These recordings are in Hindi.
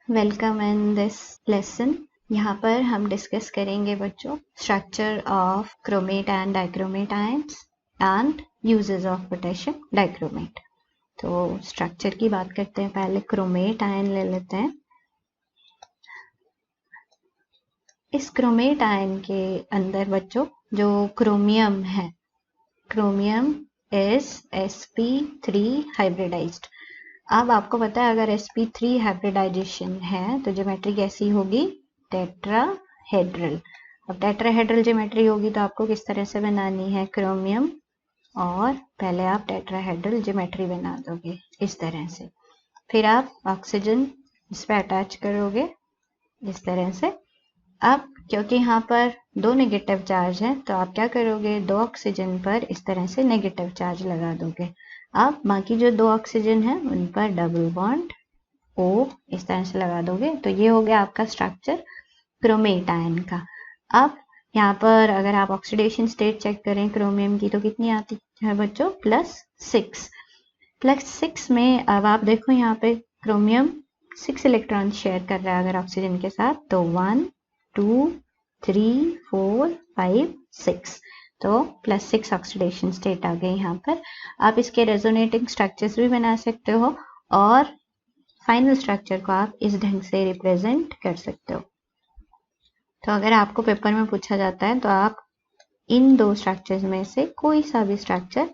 Welcome in this lesson. यहाँ पर हम डिस्कस करेंगे बच्चों structure of chromate and dichromate ions and uses of potassium dichromate. तो स्ट्रक्चर की बात करते हैं, पहले क्रोमेट आयन ले लेते हैं। इस क्रोमेट आयन के अंदर बच्चों जो क्रोमियम है, क्रोमियम इज sp3 हाइब्रिडाइज्ड। अब आपको पता है अगर sp3 हाइब्रिडाइजेशन है तो ज्योमेट्री कैसी होगी, टेट्राहेड्रल। अब टेट्राहेड्रल ज्योमेट्री होगी तो आपको किस तरह से बनानी है, क्रोमियम और पहले आप टेट्राहेड्रल ज्योमेट्री बना दोगे इस तरह से, फिर आप ऑक्सीजन इस पर अटैच करोगे इस तरह से। अब क्योंकि यहाँ पर दो नेगेटिव चार्ज है तो आप क्या करोगे, दो ऑक्सीजन पर इस तरह से नेगेटिव चार्ज लगा दोगे। अब बाकी जो दो ऑक्सीजन है उन पर डबल बॉन्ड O इस तरह से लगा दोगे। तो ये हो गया आपका स्ट्रक्चर क्रोमेट आयन का। अब यहाँ पर अगर आप ऑक्सीडेशन स्टेट चेक करें क्रोमियम की तो कितनी आती है बच्चों, +6। +6 में अब आप देखो यहाँ पे क्रोमियम 6 इलेक्ट्रॉन शेयर कर रहा है अगर ऑक्सीजन के साथ, तो 1 2 3 4 5 6, तो +6 ऑक्सीडेशन स्टेट आ गई यहाँ पर। आप इसके रेजोनेटिंग स्ट्रक्चर्स भी बना सकते हो और फाइनल स्ट्रक्चर को आप इस ढंग से रिप्रेजेंट कर सकते हो। तो अगर आपको पेपर में पूछा जाता है तो आप इन दो स्ट्रक्चर्स में से कोई सा भी स्ट्रक्चर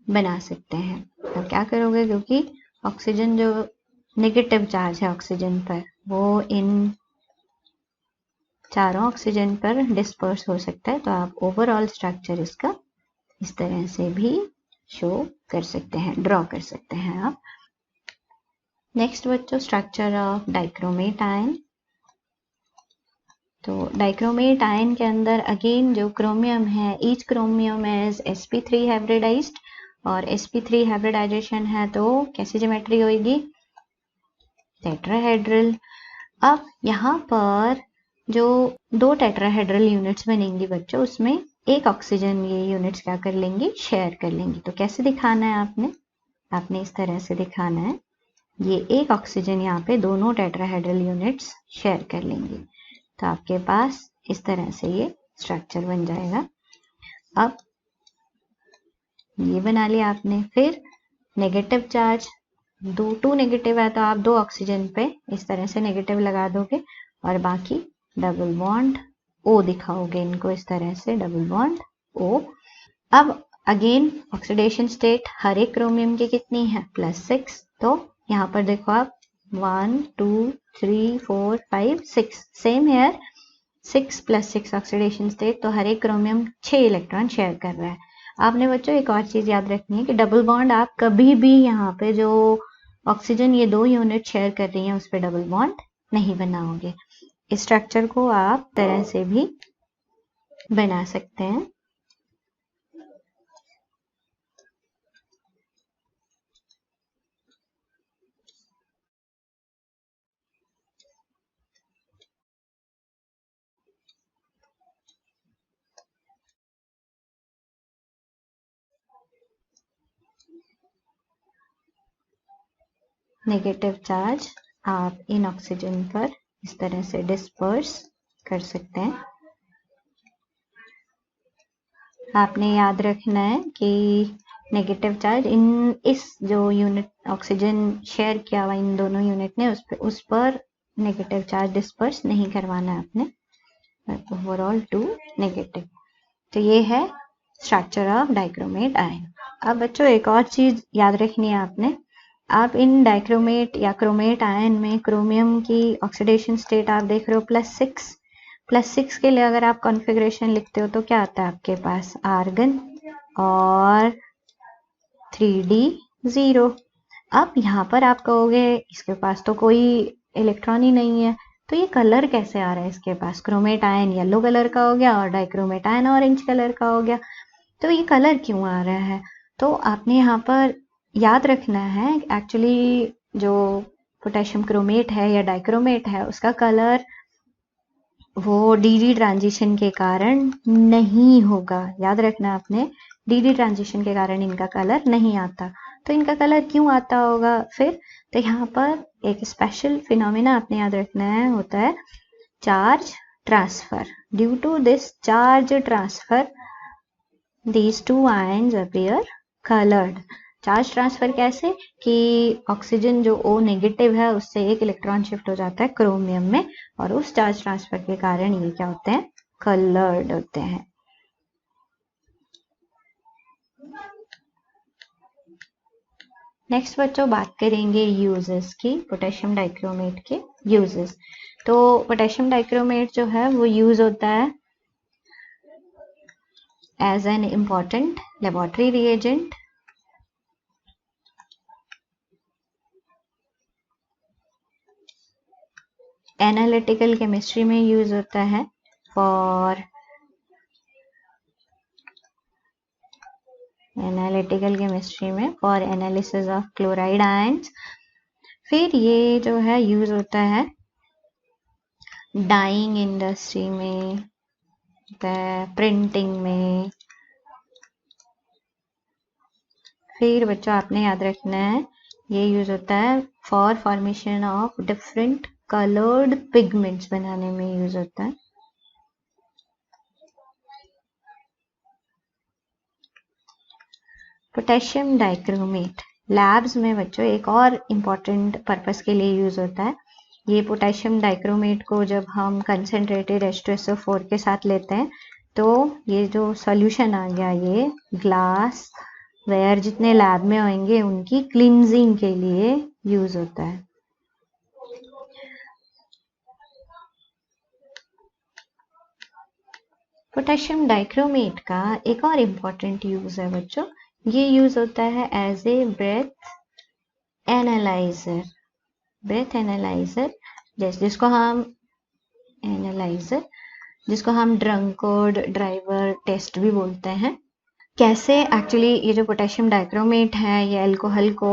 बना सकते हैं। तो क्या करोगे, क्योंकि ऑक्सीजन जो नेगेटिव चार्ज है ऑक्सीजन पर वो इन चारों ऑक्सीजन पर डिस्पर्स हो सकता है, तो आप ओवरऑल स्ट्रक्चर इसका इस तरह से भी शो कर सकते हैं, ड्रॉ कर सकते हैं आप। नेक्स्ट बच्चों स्ट्रक्चर ऑफ डाइक्रोमेट आयन। तो डाइक्रोमेट आयन के अंदर अगेन जो क्रोमियम है, each chromium is sp3 hybridised और sp3 हाइब्रिडाइजेशन है तो कैसी ज्योमेट्री होगी, टेट्राहेड्रल। अब यहाँ पर जो दो टेट्राहेड्रल यूनिट्स बनेंगी बच्चों, उसमें एक ऑक्सीजन ये यूनिट्स क्या कर लेंगी, शेयर कर लेंगी। तो कैसे दिखाना है आपने इस तरह से दिखाना है, ये एक ऑक्सीजन यहाँ पे दोनों टेट्राहेड्रल यूनिट्स शेयर कर लेंगी। तो आपके पास इस तरह से ये स्ट्रक्चर बन जाएगा। अब ये बना लिया आपने, फिर नेगेटिव चार्ज टू नेगेटिव है तो आप दो ऑक्सीजन पे इस तरह से नेगेटिव लगा दोगे और बाकी डबल बॉन्ड O दिखाओगे इनको इस तरह से, डबल बॉन्ड O। अब अगेन ऑक्सीडेशन स्टेट हर एक क्रोमियम की कितनी है, +6। तो यहाँ पर देखो आप 1 2 3 4 5 6, सेम हेयर 6 + 6 ऑक्सीडेशन स्टेट, तो हर एक क्रोमियम 6 इलेक्ट्रॉन शेयर कर रहा है। आपने बच्चों एक और चीज याद रखनी है कि डबल बॉन्ड आप कभी भी यहाँ पे जो ऑक्सीजन ये दो यूनिट शेयर कर रही हैं उस पर डबल बॉन्ड नहीं बनाओगे। इस स्ट्रक्चर को आप तरह से भी बना सकते हैं। नेगेटिव चार्ज आप इन ऑक्सीजन पर इस तरह से डिस्पर्स कर सकते हैं। आपने याद रखना है कि नेगेटिव चार्ज इस जो यूनिट ऑक्सीजन शेयर किया हुआ इन दोनों यूनिट ने उस पर नेगेटिव चार्ज डिस्पर्स नहीं करवाना है आपने, ओवरऑल टू नेगेटिव। तो ये है स्ट्रक्चर ऑफ डाइक्रोमेट आयन। अब बच्चों एक और चीज याद रखनी है आपने, आप इन डाइक्रोमेट या क्रोमेट आयन में क्रोमियम की ऑक्सीडेशन स्टेट आप देख रहे हो +6। +6 के लिए अगर आप कॉन्फ़िगरेशन लिखते हो तो क्या आता है आपके पास, आर्गन और 3d0। अब यहाँ पर आप कहोगे इसके पास तो कोई इलेक्ट्रॉन ही नहीं है, तो ये कलर कैसे आ रहा है इसके पास, क्रोमेट आयन येलो कलर का हो गया और डाइक्रोमेट आयन ऑरेंज कलर का हो गया, तो ये कलर क्यों आ रहा है। तो आपने यहाँ पर याद रखना है एक्चुअली जो पोटेशियम क्रोमेट है या डाइक्रोमेट है उसका कलर वो डी ट्रांजिशन के कारण नहीं होगा। याद रखना आपने, डी ट्रांजिशन के कारण इनका कलर नहीं आता। तो इनका कलर क्यों आता होगा फिर? तो यहाँ पर एक स्पेशल फिनोमिना आपने याद रखना है, होता है charge transfer. Due to this charge transfer these two ions appear colored. Charge transfer कैसे कि ऑक्सीजन जो O नेगेटिव है उससे एक इलेक्ट्रॉन शिफ्ट हो जाता है क्रोमियम में, और उस चार्ज ट्रांसफर के कारण ये क्या होते हैं? कलर्ड होते हैं. नेक्स्ट बच्चों बात करेंगे यूजेस की, पोटेशियम डाइक्रोमेट के यूजेस. तो पोटेशियम डाइक्रोमेट जो है वो यूज होता है as an important laboratory reagent, analytical chemistry में यूज होता है फॉर एनालिटिकल केमिस्ट्री में for analysis of chloride ions. फिर ये जो है यूज होता है डाइंग इंडस्ट्री में, प्रिंटिंग में. फिर बच्चों आपने याद रखना है ये यूज होता है for formation of different coloured pigments बनाने में यूज होता है. पोटेशियम डाइक्रोमेट लैब्स में बच्चों एक और इम्पॉर्टेंट पर्पस के लिए यूज होता है. ये पोटेशियम डाइक्रोमेट को जब हम कंसेंट्रेटेड H2SO4 के साथ लेते हैं तो ये जो सॉल्यूशन आ गया ये ग्लास वेयर जितने लैब में होंगे उनकी क्लींजिंग के लिए यूज होता है. पोटेशियम डाइक्रोमेट का एक और इम्पॉर्टेंट यूज है बच्चों, ये यूज होता है as a breath analyser. Breath analyser जिसको हम ड्रंकर्ड ड्राइवर टेस्ट भी बोलते हैं. कैसे एक्चुअली ये जो पोटेशियम डाइक्रोमेट है ये अल्कोहल को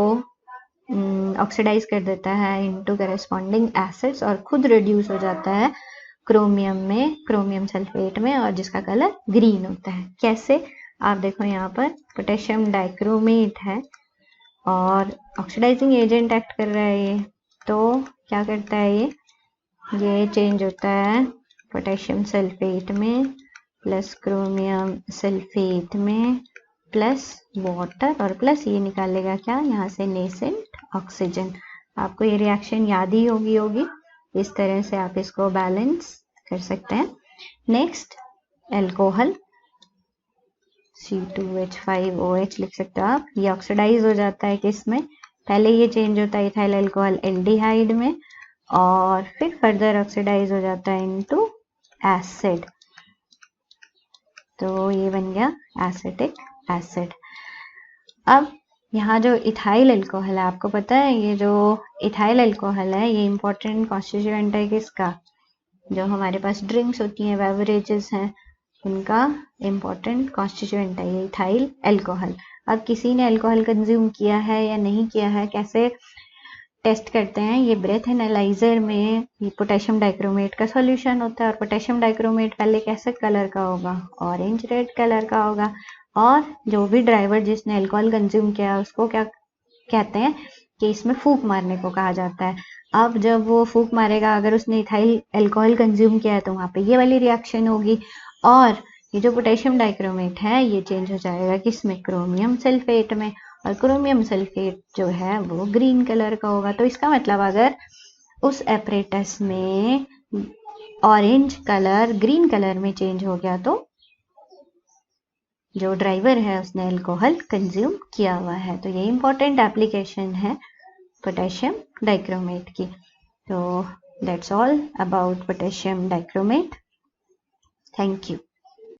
ऑक्सीडाइज कर देता है इनटू करेस्पॉन्डिंग एसिड्स और खुद रिड्यूस हो जाता है क्रोमियम में, क्रोमियम सल्फेट में, और जिसका कलर ग्रीन होता है. कैसे? आप देखो यहाँ पर पोटेशियम डाइक्रोमेट है और ऑक्सीडाइजिंग एजेंट एक्ट कर रहा है ये, तो क्या करता है ये चेंज होता है पोटेशियम सल्फेट में प्लस क्रोमियम सल्फेट में प्लस वाटर और प्लस ये निकालेगा क्या यहाँ से नेसेंट ऑक्सीजन. आपको ये रिएक्शन याद ही होगी. इस तरह से आप इसको बैलेंस कर सकते हैं. नेक्स्ट अल्कोहल C2H5OH लिख सकते हो आप. ये ऑक्सीडाइज हो जाता है किसमें? पहले ये चेंज होता है इथाइल अल्कोहल एल्डिहाइड में और फिर फर्दर ऑक्सीडाइज हो जाता है इनटू एसिड. तो ये बन गया एसिटिक एसिड. अब यहाँ जो इथाइल अल्कोहल है, आपको पता है ये जो इथाइल अल्कोहल है ये इंपॉर्टेंट कॉन्स्टिट्यूएंट है किसका? जो हमारे पास ड्रिंक्स होती हैं, बेवरेजेस हैं, उनका इम्पोर्टेंट कॉन्स्टिट्यूएंट है ये इथाइल अल्कोहल. अब किसी ने अल्कोहल कंज्यूम किया है या नहीं किया है, कैसे टेस्ट करते हैं? ये ब्रेथ एनालाइजर में ये पोटेशियम डाइक्रोमेट का सॉल्यूशन होता है और पोटेशियम डाइक्रोमेट पहले कैसे कलर का होगा? ऑरेंज रेड कलर का होगा. और जो भी ड्राइवर जिसने अल्कोहल कंज्यूम किया उसको क्या कहते हैं कि इसमें फूंक मारने को कहा जाता है. अब जब वो फूंक मारेगा, अगर उसने इथाइल अल्कोहल कंज्यूम किया है तो वहाँ पे ये वाली रिएक्शन होगी और ये जो पोटेशियम डाइक्रोमेट है ये चेंज हो जाएगा किसमें? क्रोमियम सल्फेट में. और क्रोमियम सल्फेट जो है वो ग्रीन कलर का होगा. तो इसका मतलब अगर उस एपरेटस में ऑरेंज कलर ग्रीन कलर में चेंज हो गया तो जो ड्राइवर है उसने अल्कोहल कंज्यूम किया हुआ है. तो ये इंपॉर्टेंट एप्लीकेशन है पोटेशियम डाइक्रोमेट की. तो that's all about potassium dichromate. Thank you.